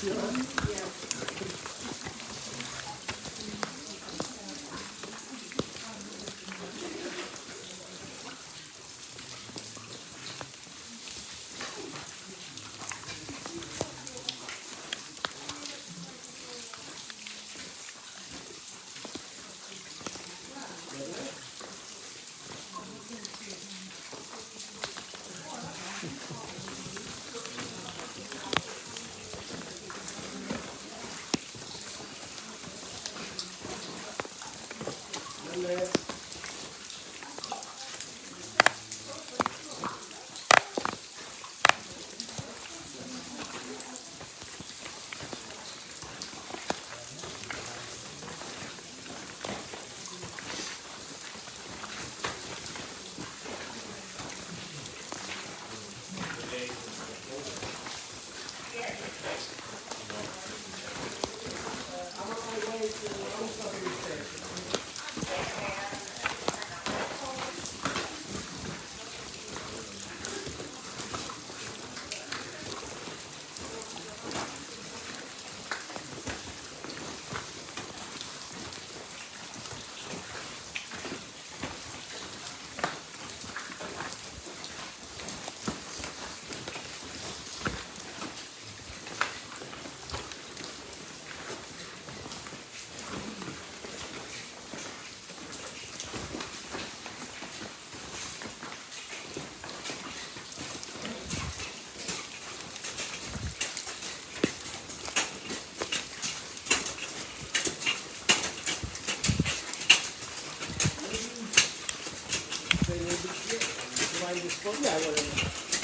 Yeah, whatever.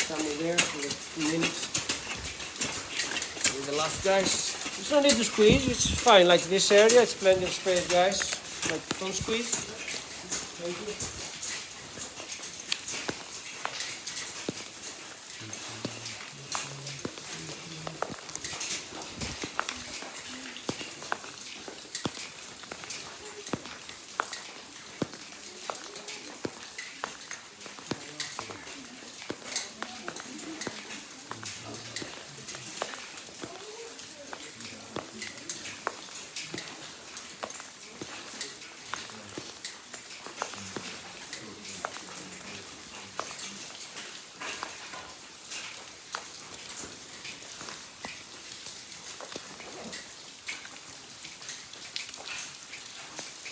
Somewhere there for like 2 minutes. And the last, guys. There's no need to squeeze. It's fine. Like this area, it's plenty of space, guys. Like, don't squeeze. Thank you.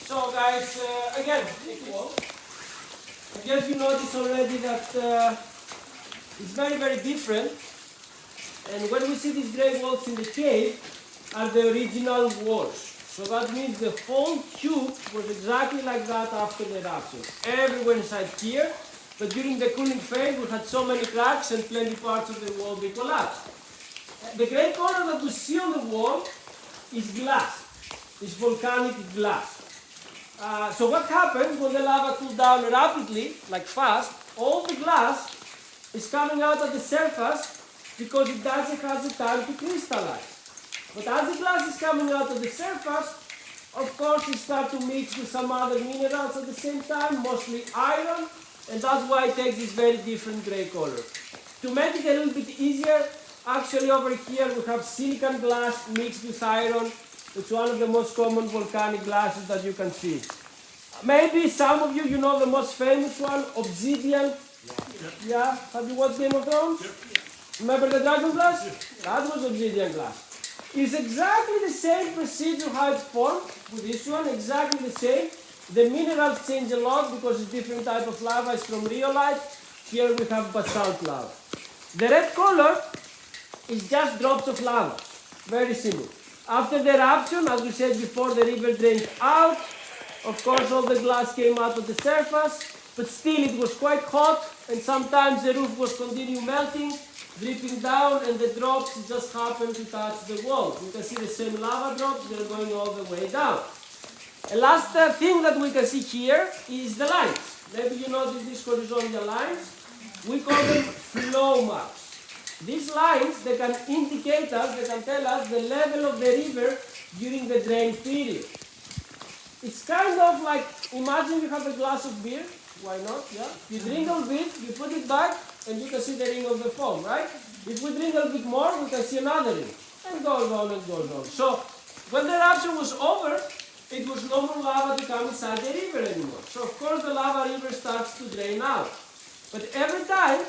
So guys, again, I guess you noticed already that it's very, very different. And when we see these grey walls in the cave, are the original walls. So that means the whole tube was exactly like that after the eruption. Everywhere inside here, but during the cooling phase we had so many cracks and plenty parts of the wall they collapsed. The grey color that we see on the wall is glass. It's volcanic glass. So what happens when the lava cools down rapidly, like fast, all the glass is coming out at the surface because it doesn't have the time to crystallize. But as the glass is coming out of the surface, of course it starts to mix with some other minerals at the same time, mostly iron, and that's why it takes this very different grey color. To make it a little bit easier, actually over here we have silicon glass mixed with iron. It's one of the most common volcanic glasses that you can see. Maybe some of you know the most famous one, obsidian. Yeah? Have you watched Game of Thrones? Remember the dragon glass? That was obsidian glass. It's exactly the same procedure how it's formed with this one, exactly the same. The minerals change a lot because it's different type of lava. It's from rhyolite. Here we have basalt lava. The red color is just drops of lava. Very simple. After the eruption, as we said before, the river drained out. Of course, all the glass came out of the surface, but still it was quite hot, and sometimes the roof was continuing melting, dripping down, and the drops just happened to touch the wall. You can see the same lava drops, they're going all the way down. A last thing that we can see here is the lines. Maybe you notice these horizontal lines. We call them flow marks. These lines, they can indicate us, they can tell us the level of the river during the drain period. It's kind of like, imagine you have a glass of beer, why not, yeah? You drink a bit, you put it back, and you can see the ring of the foam, right? If we drink a bit more, we can see another ring. and goes on and goes on. So when the eruption was over, it was no more lava to come inside the river anymore. So of course the lava river starts to drain out. But every time,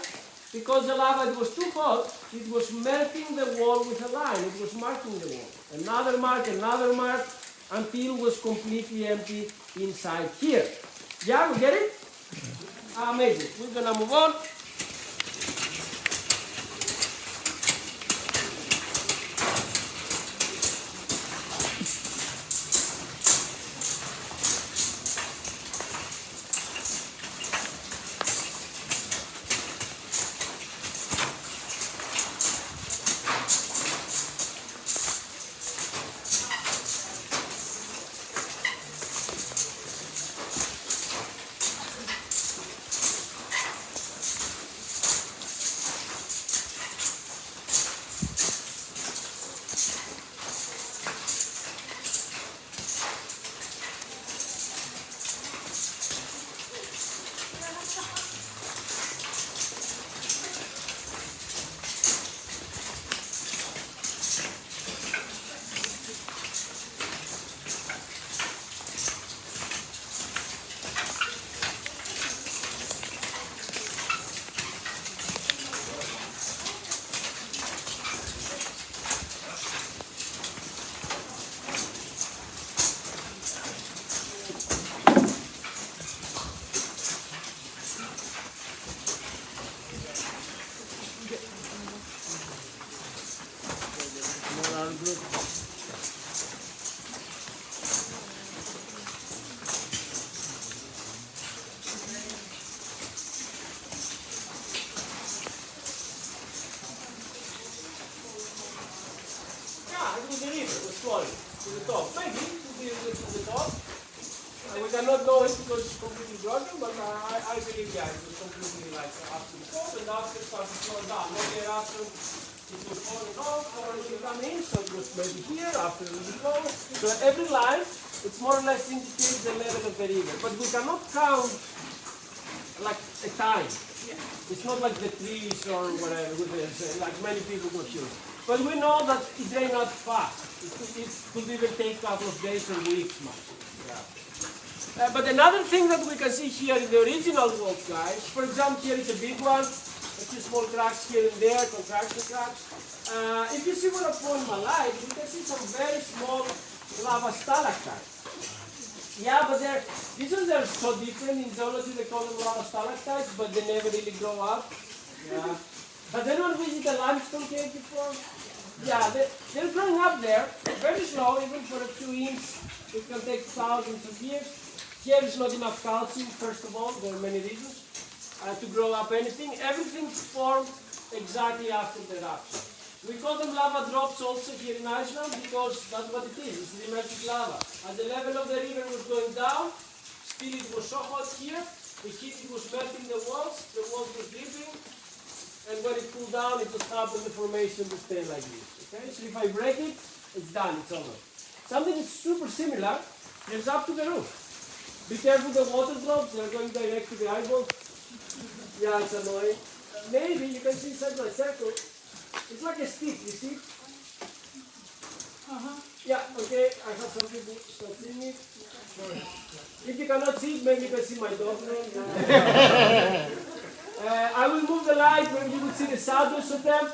because the lava it was too hot, it was melting the wall with a line. It was marking the wall. Another mark, until it was completely empty inside here. Yeah, we get it? Amazing. We're gonna move on. To the top. Maybe to the top. We cannot know it because it's completely broken, but I believe, yeah, it was completely like up to the top, and after it started to slow down. Maybe after it was on and off, or it will come in, so it was maybe here, after it will go. So every line, it's more or less indicates the level of the river, but we cannot count like a time. It's not like the trees or whatever, like many people would use. But we know that it drains out fast. It could even take a couple of days or weeks much. Yeah. But another thing that we can see here in the original walls, guys, for example, here is a big one, a few small cracks here and there, contraction cracks. If you see what I point my light, you can see some very small lava stalactites. Yeah, but these ones are so different. In geology, they call them lava stalactites, but they never really grow up. Yeah. Has anyone visited a limestone cave before? Yeah, they're growing up there, very slow, even for a few inches. It can take thousands of years. Here is not enough calcium, first of all, there are many reasons, to grow up anything. Everything's formed exactly after the eruption. We call them lava drops also here in Iceland because that's what it is, it's remelted lava. As the level of the river was going down, still it was so hot here, the heat was melting the walls were dripping, and when it cooled down, it was up and the formation would stay like this. Okay, so if I break it, it's done, it's over. Something is super similar, it's up to the roof. Be careful the water drops, they're going direct to the eyeball. Yeah, it's annoying. Maybe you can see inside my circle, it's like a stick, you see? Yeah, okay, I have some people start seeing it. If you cannot see it, maybe you can see my dog now. I will move the light where you will see the shadows of them.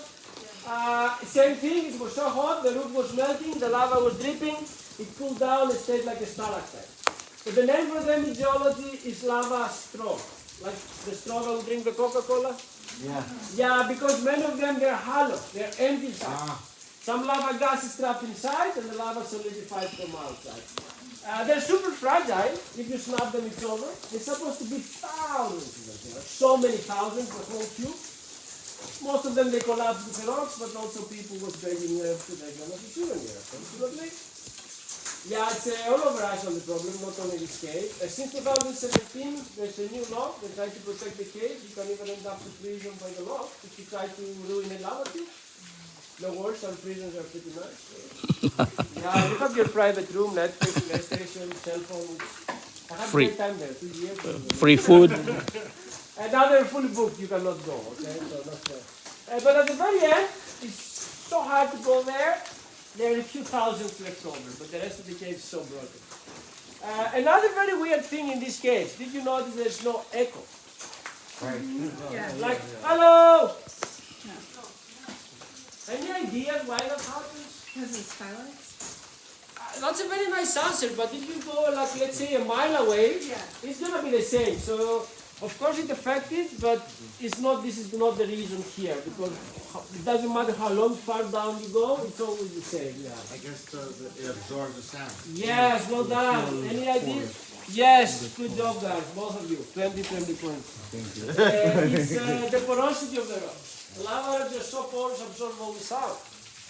Same thing, it was so hot, the roof was melting, the lava was dripping, it cooled down and stayed like a stalactite. But the name for them in geology is lava straw. Like the straw that we drink the Coca-Cola? Yeah. Yeah, because many of them, they're hollow, they're empty inside. Some lava gas is trapped inside and the lava solidified from outside. They're super fragile. If you snap them, it's over. They're supposed to be thousands of them. So many thousands, the whole cube. Most of them, they collapse with the rocks, but also people was begging them to take them as a souvenir, unfortunately. Yeah, it's all over Iceland the problem, not only this cave. Since 2017, there's a new law. They try to protect the caves. You can even end up to prison by the law if you try to ruin a lava tube. No worse, our prisons are pretty nice. Yeah, you have your private room, Netflix, PlayStation, cell phone. I had a great time there, 2 years. Free food. And now they're fully booked, you cannot go, okay? So not fair. But at the very end, it's so hard to go there. There are a few thousands left over, but the rest of the cave is so broken. Another very weird thing in this cave, did you notice there's no echo? Right. Yeah. Like, hello! Any idea why that happens? Because of the skylights? That's a very nice answer, but if you go, like, let's say a mile away, it's going to be the same. So, of course it affected, but it's not. This is not the reason here, because it doesn't matter how long, far down you go, it's always the same, yeah. I guess it absorbs the sound. Yes, well done. Any idea? Yes, good job guys, both of you. 20 points. Thank you. It's the porosity of the rock. The lava rocks are so porous absorb all the sound.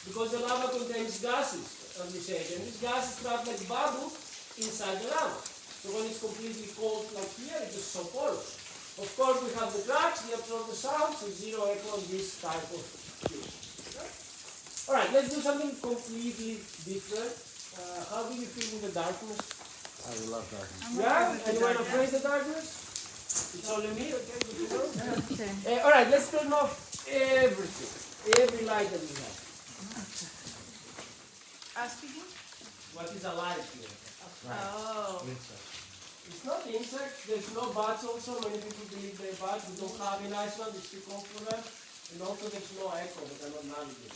Because the lava contains gases, as we said, and these gases trap like bubbles inside the lava. So when it's completely cold like here, it's just so porous. Of course we have the cracks, they absorb the sound, so zero echo on this type of tube. Okay? Alright, let's do something completely different. How do you feel with the darkness? I love darkness. Yeah? Anyone afraid of the darkness? It's only me, okay? Good to know. Okay. Alright, let's turn off everything. Every light that we have. Speaking? What is alive here? Oh. It's not insects, there's no bats also. Many people believe they're bats. We don't have in Iceland, it's too cold for them. And also there's no echo, they cannot navigate.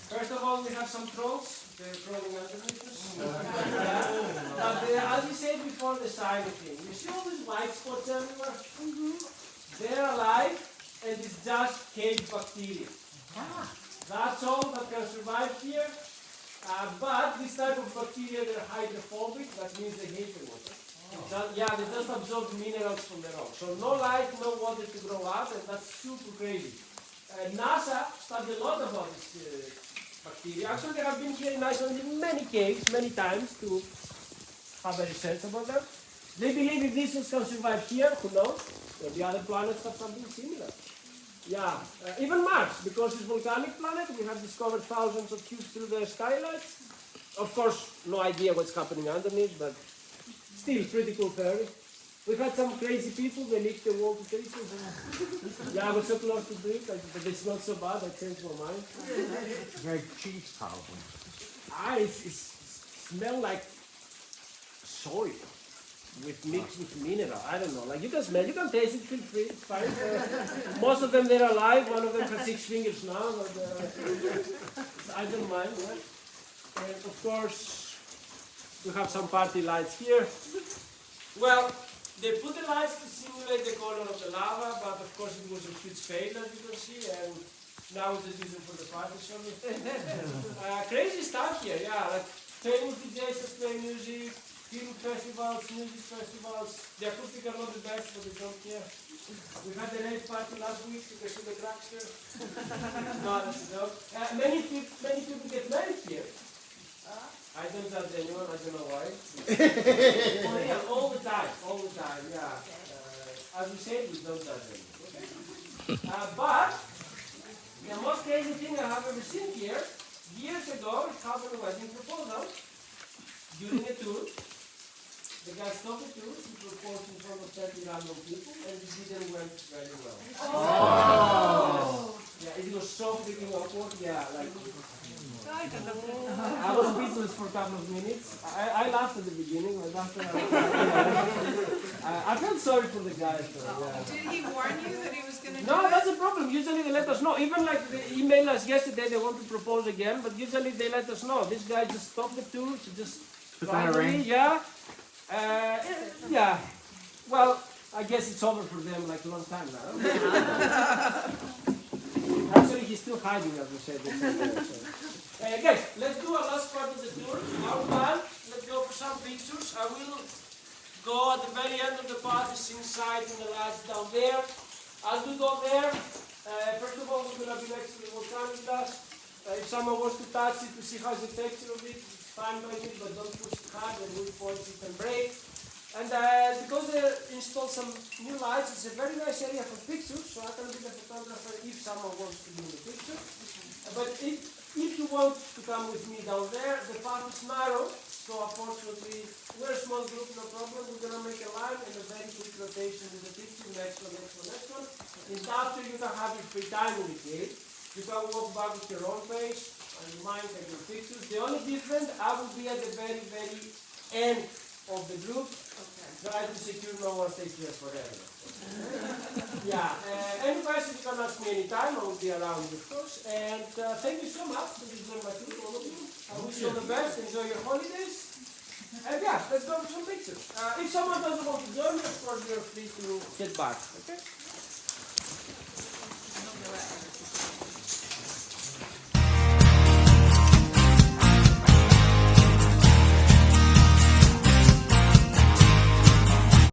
First of all, we have some trolls. They're crawling underneath us. But as we said before, the side thing. You see all these white spots everywhere? They're alive, and it's just cave bacteria. That's all that can survive here. But this type of bacteria, they're hydrophobic. That means they hate the water. They just absorb minerals from the rock. So no light, no water to grow up, and that's super crazy. NASA studied a lot about this bacteria. Actually, they have been here in Iceland in many caves, many times, to have a research about them. They believe if this can survive here, who knows? The other planets have something similar. Yeah, even Mars, because it's a volcanic planet, we have discovered thousands of tubes through the skylights. Of course, no idea what's happening underneath, but still pretty cool theory. We've had some crazy people, they licked the wall to taste it. Yeah, I was so close to drink, but it's not so bad, I changed my mind. Very cheese probably. It smells like soil mixed with mineral. I don't know. Like you can smell, you can taste it, feel free, it's fine. Most of them they're alive, one of them has 6 fingers now, but I don't mind. Yeah. And of course, we have some party lights here. Well, they put the lights to simulate the color of the lava, but of course it was a huge failure, as you can see, and now it's just using for the party show. Crazy stuff here, yeah, like famous DJs just play music, film festivals, music festivals. The acoustic are not the best, but they don't care. We had the rave party last week, you can see the cracks here. No, that's a joke. Many people get married here. I don't judge anyone, I don't know why. Oh yeah, all the time, yeah. As we said, we don't judge anyone, okay? But, the most crazy thing I have ever seen here, years ago, it happened a wedding proposal during a tour. The guy stopped the tour, he proposed in front of 30 random people, and it didn't went very well. Oh! Yeah, it was so freaking awkward, yeah, like... I was speechless for a couple of minutes. I laughed at the beginning, but after I felt sorry for the guy. So, yeah. Did he warn you that he was going to do No, it? that's the problem. Usually they let us know. Even like they emailed us yesterday, they want to propose again, but usually they let us know. This guy just stopped the tour, so just finally, yeah. Yeah. Well, I guess it's over for them like a long time now. Actually, he's still hiding, as we said. Guys, let's do a last part of the tour. Our plan, let's go for some pictures. I will go at the very end of the path, is inside in the lights down there. As we go there, first of all, we're going to be next to the volcanic dust. If someone wants to touch it to see how's the texture of it, it's fine by me, but don't push it hard, and wood points it can break. And because they installed some new lights, it's a very nice area for pictures, so I can be the photographer if someone wants to be in the picture. But if you want to come with me down there, the path is narrow, so unfortunately, we're a small group, no problem. We're going to make a line and a very quick rotation with the picture, next one. And after you can have your free time in the cave, You can walk back with your own pace, and you might take your pictures. The only difference, I will be at the very, very end of the group. Okay. Try to secure no one stays here forever. Yeah, any questions you can ask me anytime. I will be around, of course. And thank you so much for this very much, all of you. I wish you all the best. Enjoy your holidays. And yeah, let's go for some pictures. If someone doesn't want to join me, of course, you're free to get back. Okay? No, no,